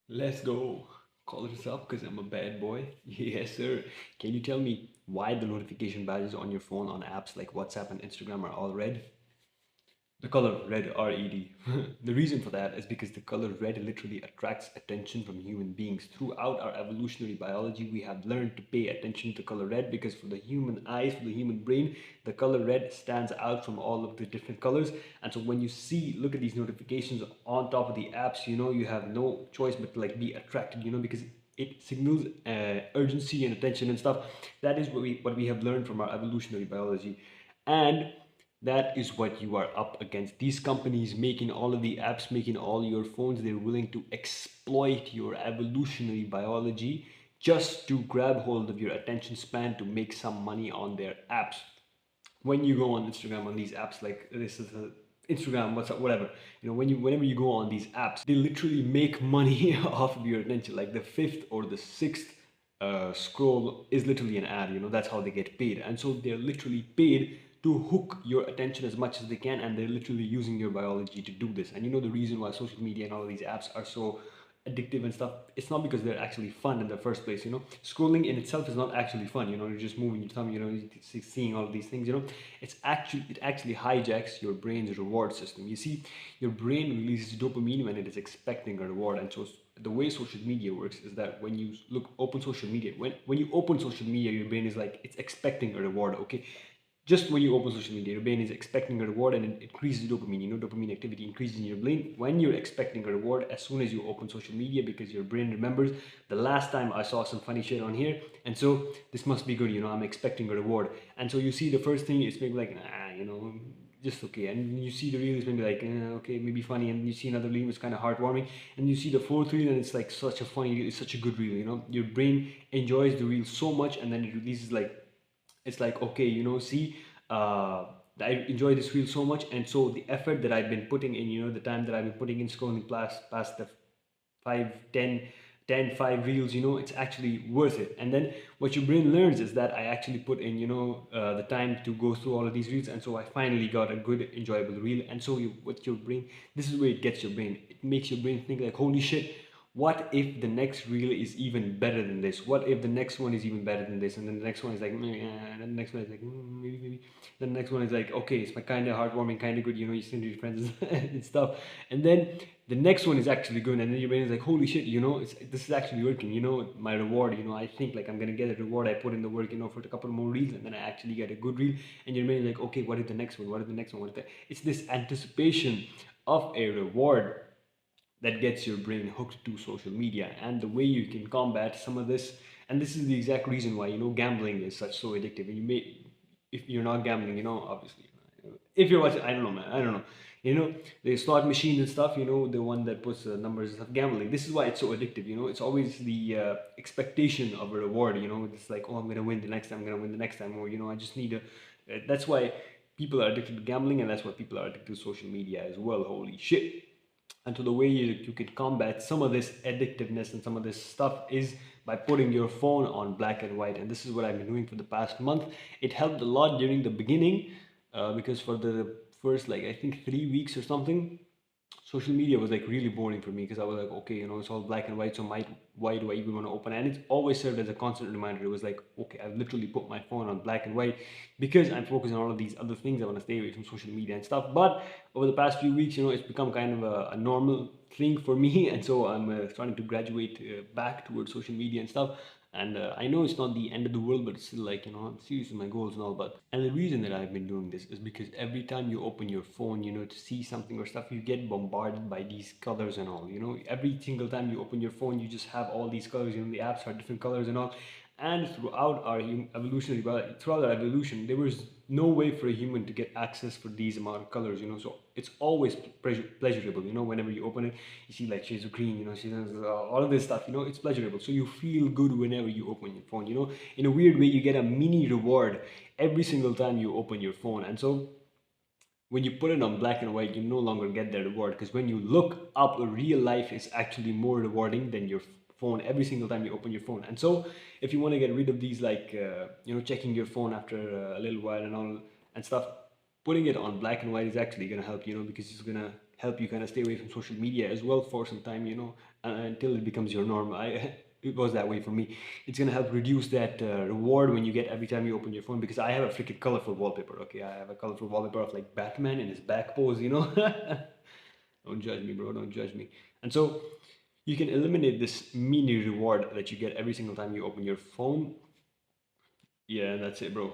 Let's go. Call this up because I'm a bad boy. Yes, sir. Can you tell me why the notification badges on your phone on apps like WhatsApp and Instagram are all red? The color red, RED. The reason for that is because the color red literally attracts attention from human beings. Throughout our evolutionary biology, we have learned to pay attention to color red because for the human eyes, for the human brain, the color red stands out from all of the different colors. And so when you look at these notifications on top of the apps, you have no choice but to like be attracted, because it signals urgency and attention and stuff. That is what we have learned from our evolutionary biology. And that is what you are up against. These companies making all of the apps, making all your phones, they're willing to exploit your evolutionary biology just to grab hold of your attention span to make some money on their apps. When you go on Instagram, on these apps like this is Instagram, WhatsApp, whatever, whenever you go on these apps, they literally make money off of your attention. Like the fifth or the sixth scroll is literally an ad. That's how they get paid, and so they're literally paid to hook your attention as much as they can, and they're literally using your biology to do this. And the reason why social media and all of these apps are so addictive and stuff, it's not because they're actually fun in the first place. Scrolling in itself is not actually fun. You're just moving your thumb, seeing all of these things. It actually hijacks your brain's reward system. You see, your brain releases dopamine when it is expecting a reward. And so the way social media works is that when you open social media, when you open social media, your brain is like, it's expecting a reward. Okay, just when you open social media, your brain is expecting a reward, and it increases dopamine. Dopamine activity increases in your brain when you're expecting a reward as soon as you open social media, because your brain remembers the last time I saw some funny shit on here, and so this must be good. I'm expecting a reward. And so you see the first thing is maybe like, just okay. And you see the reel is maybe like, okay, maybe funny. And you see another reel, it's kind of heartwarming. And you see the fourth reel, and it's like such a funny reel, it's such a good reel. Your brain enjoys the reel so much, and then it releases like, it's like, okay, see, uh I enjoy this reel so much, and so the effort that I've been putting in, the time that I've been putting in scrolling past the 5 10 10 5 reels, it's actually worth it. And then what your brain learns is that I actually put in, the time to go through all of these reels, and so I finally got a good enjoyable reel. And so what your brain, this is where it gets your brain, it makes your brain think like, holy shit, what if the next reel is even better than this? What if the next one is even better than this? And then the next one is like, and then the next one is like, maybe. Then the next one is like, okay, it's my kind of heartwarming, kind of good, you send to your friends and stuff. And then the next one is actually good, and then your brain is like, holy shit, this is actually working. My reward, I think like I'm gonna get a reward. I put in the work, for a couple more reels, and then I actually get a good reel. And your brain is like, okay, what is the next one? What is the next one? What is that? It's this anticipation of a reward that gets your brain hooked to social media. And the way you can combat some of this, and this is the exact reason why, gambling is such so addictive. And if you're not gambling, obviously, if you're watching, I don't know, man, I don't know, the slot machines and stuff, the one that puts the numbers of gambling. This is why it's so addictive. It's always the expectation of a reward. It's like, oh, I'm gonna win the next time, I'm gonna win the next time, or I just need a that's why people are addicted to gambling, and that's why people are addicted to social media as well. Holy shit. And so the way you could combat some of this addictiveness and some of this stuff is by putting your phone on black and white. And this is what I've been doing for the past month. It helped a lot during the beginning, because for the first, like, I think 3 weeks or something, social media was like really boring for me, because I was like, okay, it's all black and white, so why do I even want to open it? And it's always served as a constant reminder. It was like, okay, I've literally put my phone on black and white because I'm focused on all of these other things. I want to stay away from social media and stuff. But over the past few weeks, it's become kind of a normal thing for me, and so I'm starting to graduate back towards social media and stuff. And I know it's not the end of the world, but it's still like, I'm serious with my goals and all. But and the reason that I've been doing this is because every time you open your phone, to see something or stuff, you get bombarded by these colors and all. Every single time you open your phone, you just have all these colors. The apps are different colors and all. And throughout our evolution, there was no way for a human to get access for these amount of colors. So it's always pleasurable. Whenever you open it, you see like shades of green. Shades of, all of this stuff. It's pleasurable. So you feel good whenever you open your phone. In a weird way, you get a mini reward every single time you open your phone. And so when you put it on black and white, you no longer get that reward, because when you look up, real life is actually more rewarding than your phone every single time you open your phone. And so if you want to get rid of these, like, checking your phone after a little while and all and stuff, putting it on black and white is actually going to help, because it's going to help you kind of stay away from social media as well for some time, you know, until it becomes your norm. I it was that way for me. It's gonna help reduce that reward when you get every time you open your phone, because I have a freaking colorful wallpaper. Okay, I have a colorful wallpaper of like Batman in his back pose, you know. Don't judge me, bro. Don't judge me. And so you can eliminate this mini reward that you get every single time you open your phone. Yeah, that's it, bro.